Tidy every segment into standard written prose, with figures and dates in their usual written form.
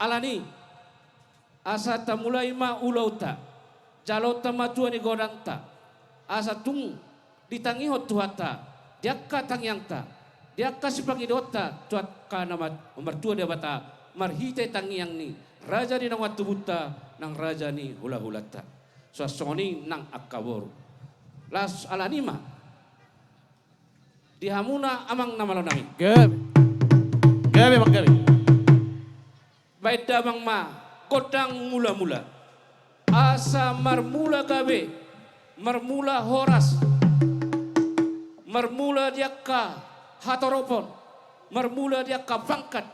alani asa ta mulai ma ulauta jalo ta matua ni godanta asa tung ditangi hotuhata diakka tangyangta diakka sipangidota tuat ka nama mertua dia bata marhite tangyang ni raja ni nang watu buta nang raja ni hula hulata suasoni nang akabor las alanima dihamuna amang namalo nami Gabi bang gabi. baik damang ma kodang mula-mula asa marmula gabe marmula horas marmula diakka hatoropon marmula diakka pangkat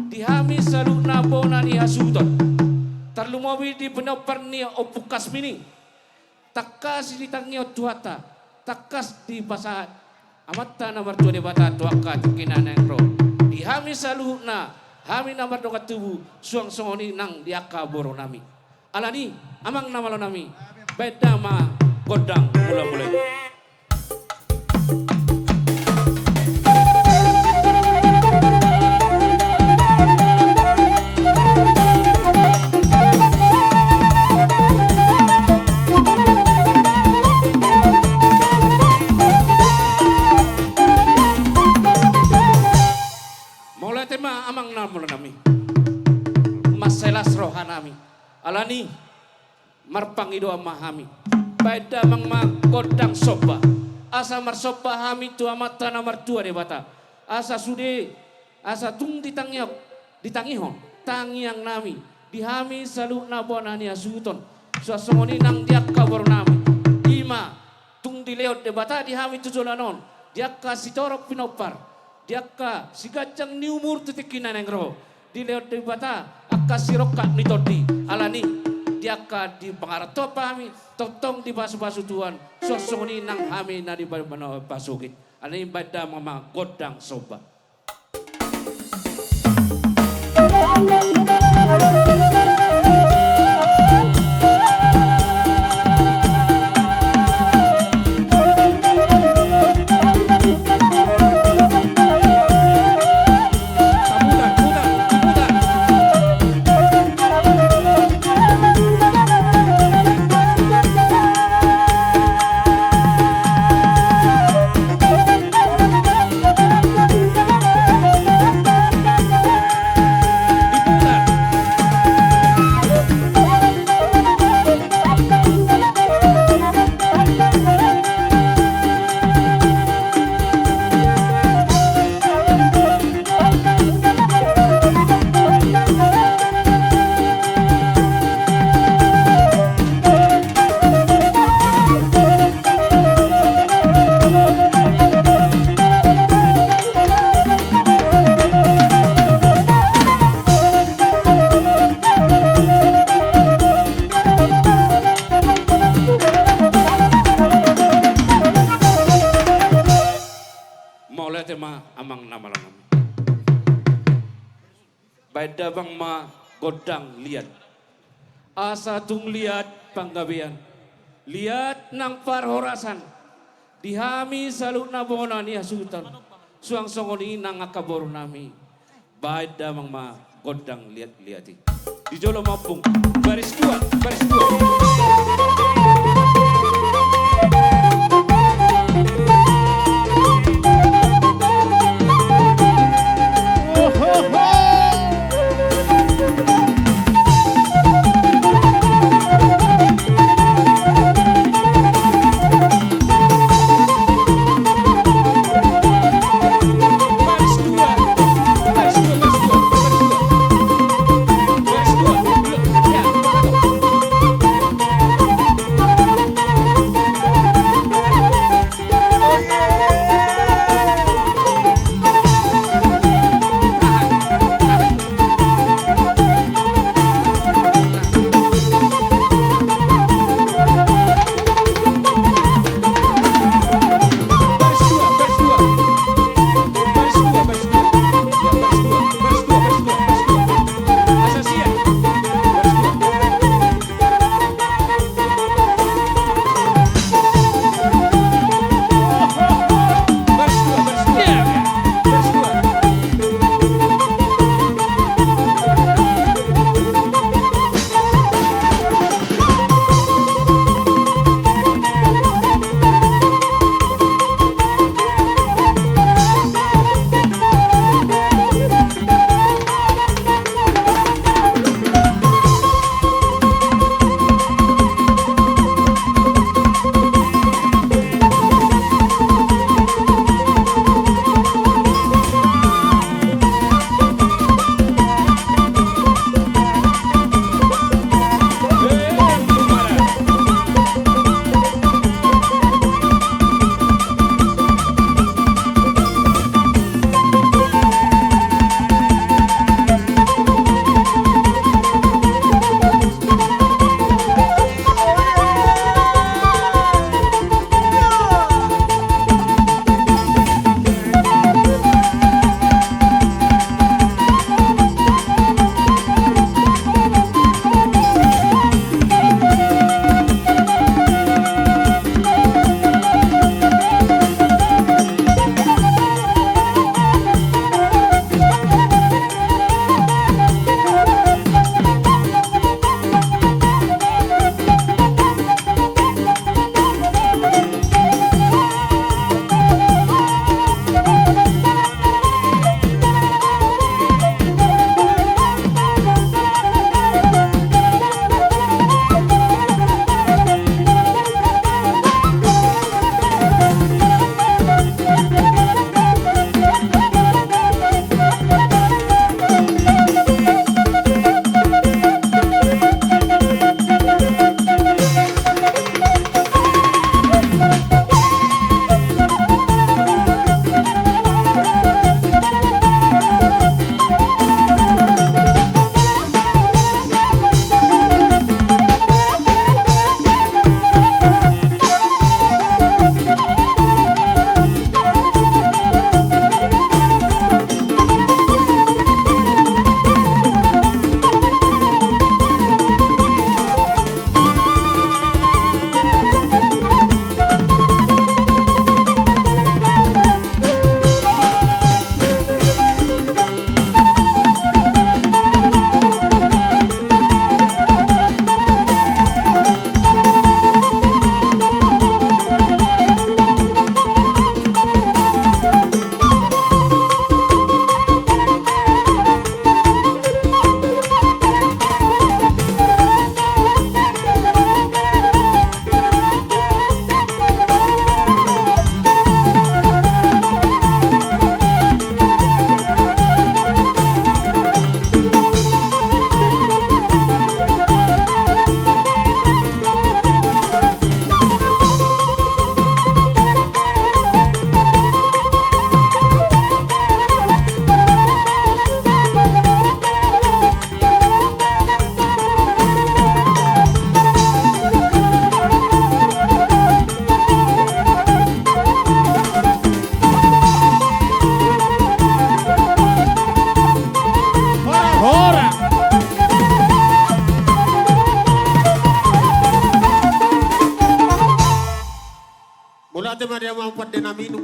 dihami salu nabona ni hasudon tarlumawi di penopar ni opukas mini takas di tangio tuata takas di pasahat amatta nomor 2 di bata tuaka kinana ro dihami salu na hami nomor 2 tubuh suang songoni nang diaka boro nami alani amang namalo nami beda ma godang mula-mula mulai tema amang namalo nami maselas rohanami alani marpangido amahami baida mang godang soba asa marsoba hami tu amata nomor 2 de bata asa sude asa tung ditangihon tangiang nami dihami salu nabona ni asuton suasongoni nang diak kabor nami ima tung dileot de bata dihami tujolanon diakka sitorok pinopar diakka sigajang ni umur tutikinan yang roh dileot de bata akka sirokat nitodi alani diakka di pangarato pahami totong di basu-basu tuan sosoni nang hami na di pasukit alani bada mama godang soba amang nama lang baida bang ma godang liat asa tung liat panggabian liat nang parhorasan dihami salut nabona ni asutan suang songoni nang akabor nami baida bang ma godang liati di jolo mapung baris dua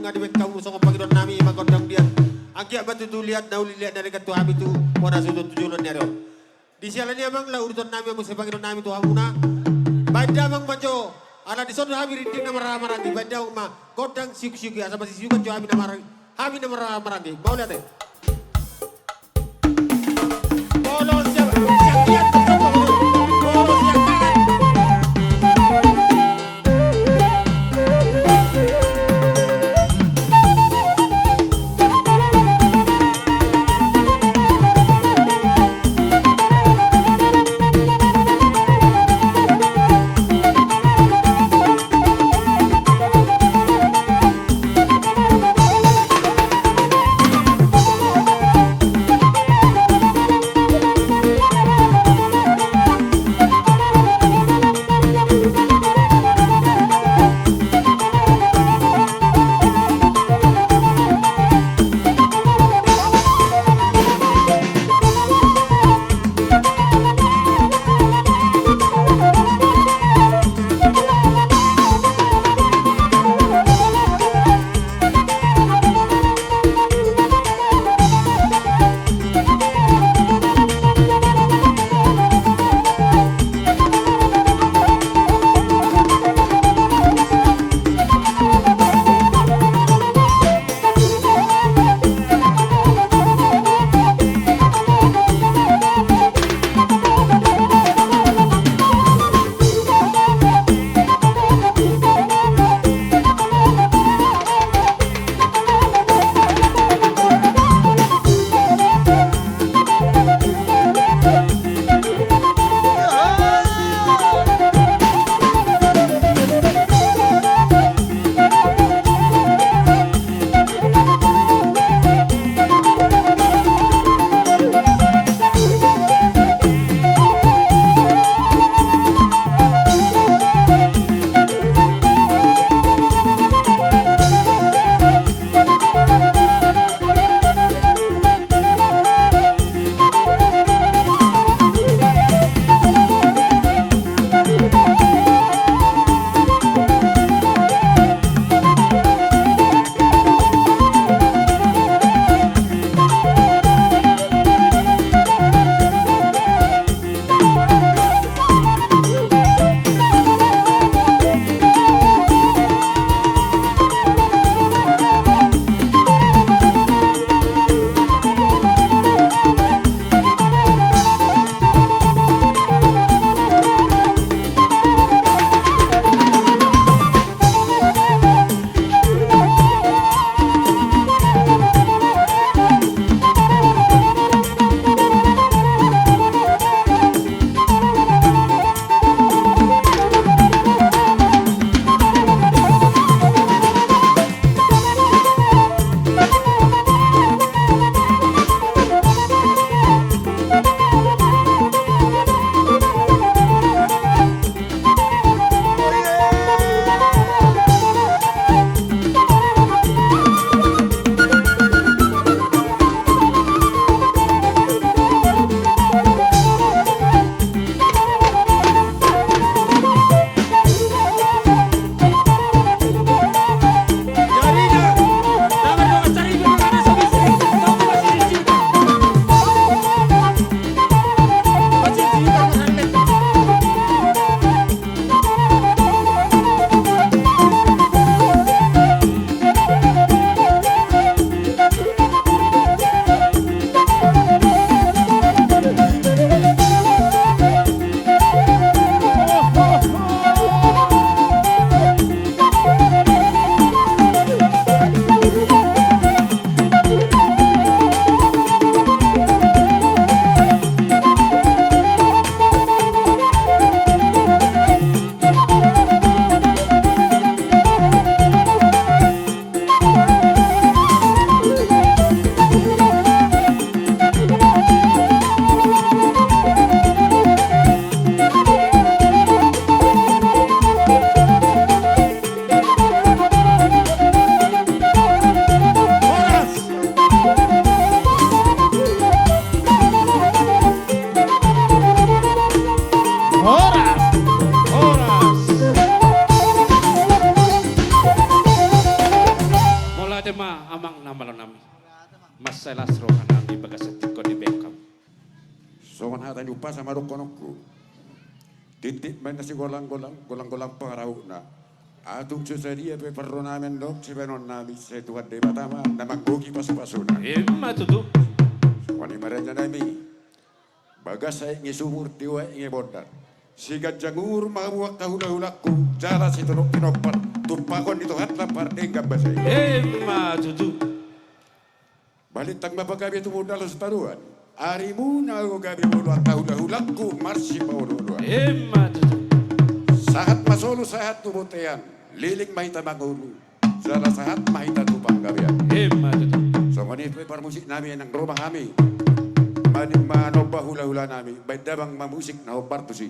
ngadi kamu soko Panginoon namin magandang diyan. Ang kaya batutuliat na ulilit na nagkatuha kami ito wala sa tutujunan niya rin. Di siya lang niya mang laurutan namin mo sa Panginoon namin ito hamuna. Bada mang manjo. Ala di sono kami rinting na marami. Bada mang ma godang siuk-siuk ya. Sama sisiukan jo kami na marami. Kami na marami. Mau lihat eh. Bolos siya. Siya bolos siya kanan. masalah rohanami bagasatik ko di bekam. Soman hatan upa sama rokonokku. Titik mana si golang-golang pengarau na. Atung susaria pe perronamen dok si benon nami se tuan de batama nama gogi pasu-pasuna. Emma tutu. Wani maranya nami. Bagas saya ingi sumur tiwa ingi bodar. Si ganjangur mabuak kahula-hulaku. Jala si tunok pinopat. Tumpakon itu hat lapar enggak basai. Emma tutu. Balik tang mapagabi itu modal setaruan. Arimu na ako gabi mulu at kahula-hulaku marsi paululuan. Emma tutu. Sahat masolo sahat tumutean. Liling mahita mangulu. Jala sahat mahita tupang gabian. Emma tutu. So manit par musik namin ng rumah kami. Maning manoba hula-hula namin. Ba't dabang mamusik na hopar to si.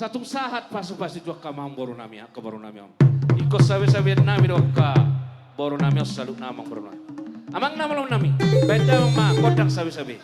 Satung sahat pasu-pasu juga kamang boru nami ke boru nami am. Iko sabi-sabi nami do ka boru nami saluk namang boru nami. Amang nama lo nami. Beda ma kodang sabi-sabi.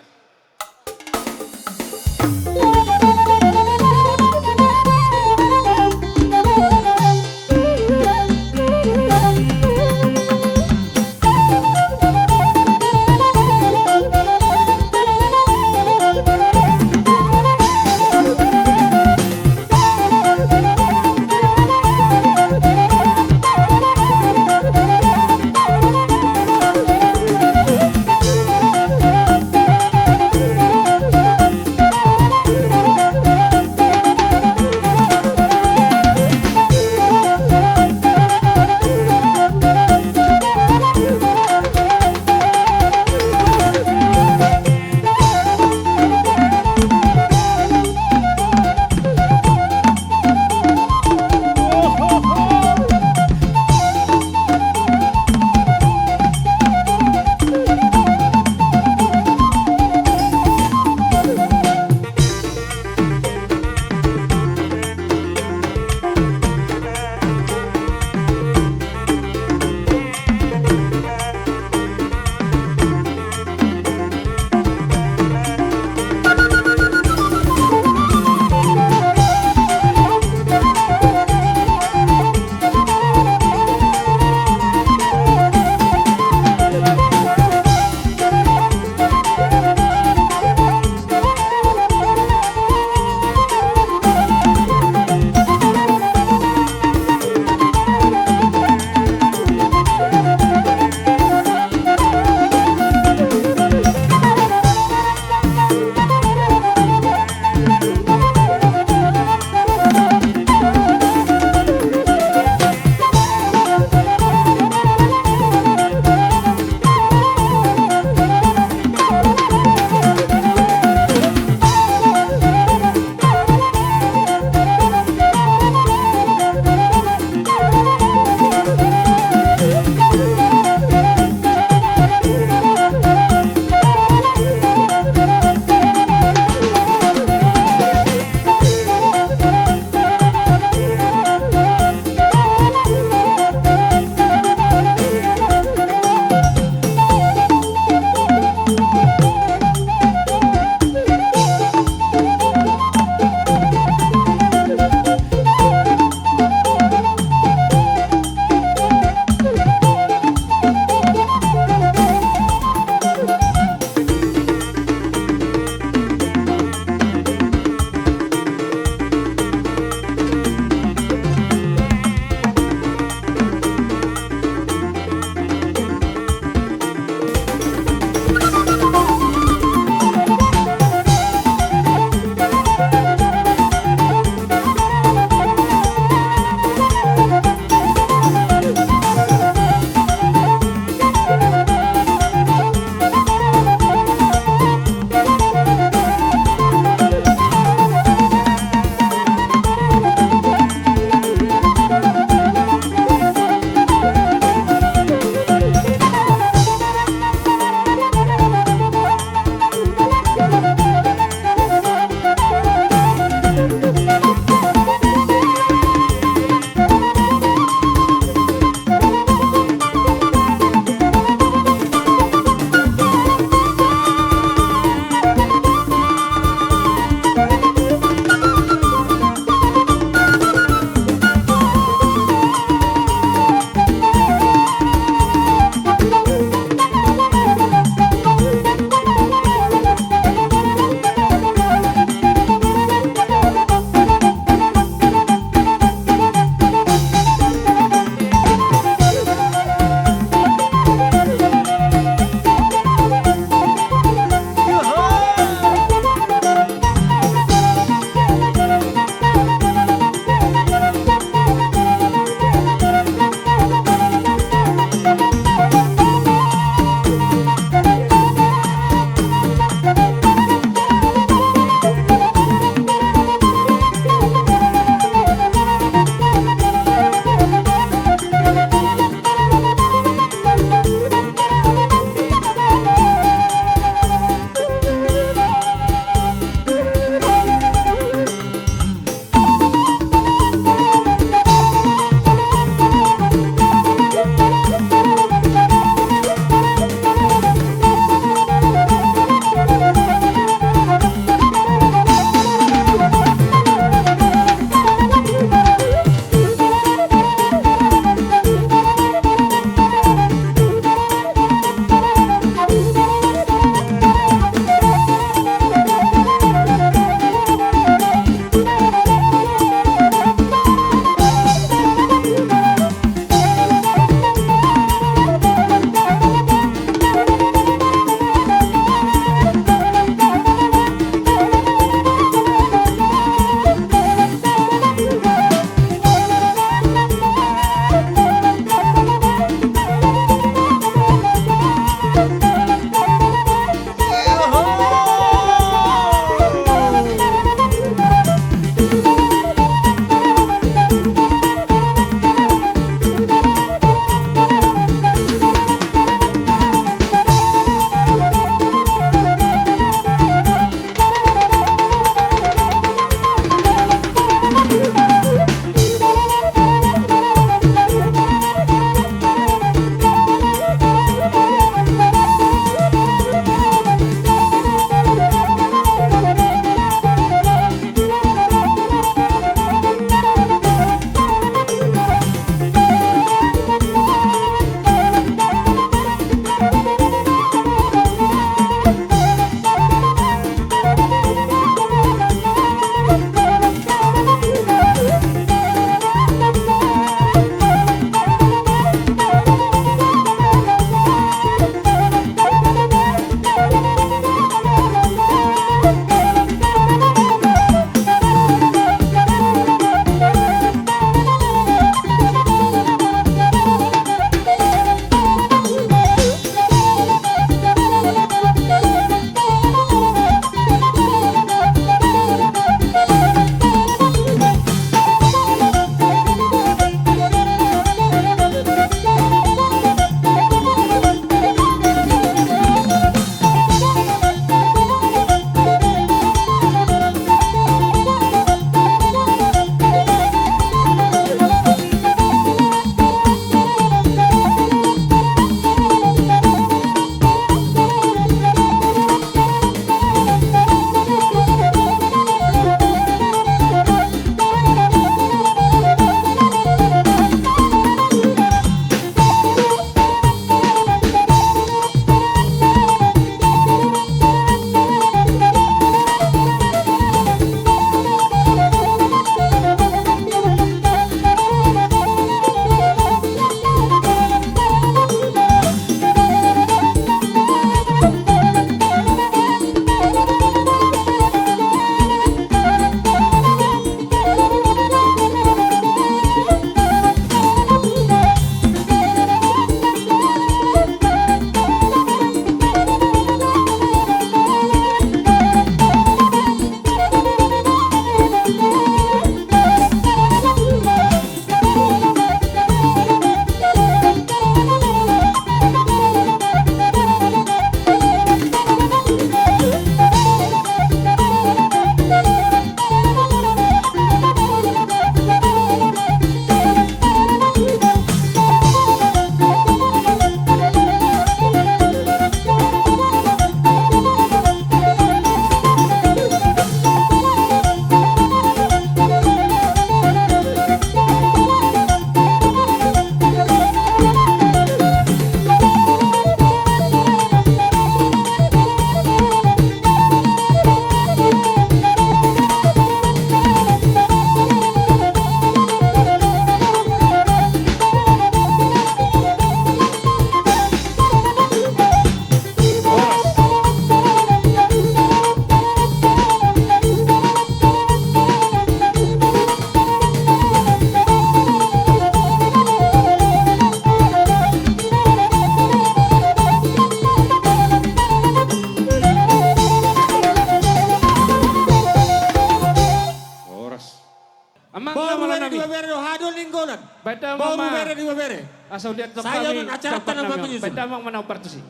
di bere. Asal lihat tok Saya kami. non acara dapat tanam nami. bagus, Yusuf. Beda mang manau partusi.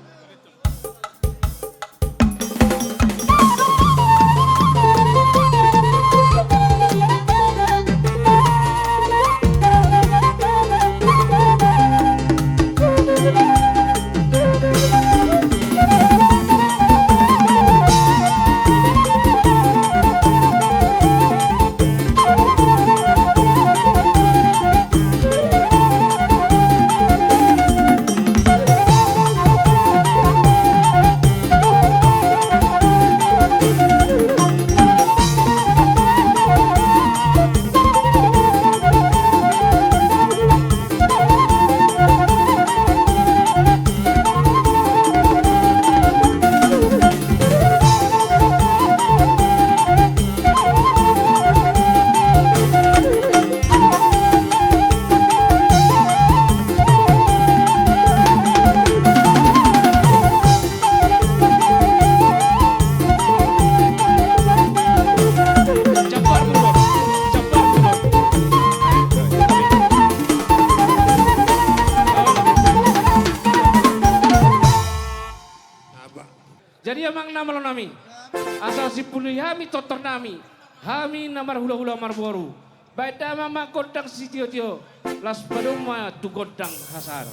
Cepat mundur. Cepat mundur. Jadi amang nama lo nami. Asal si pulih hami totor nami. Hami namar hula-hula marboru. Baida mama kodang si tio-tio. Las padoma tu kodang hasar.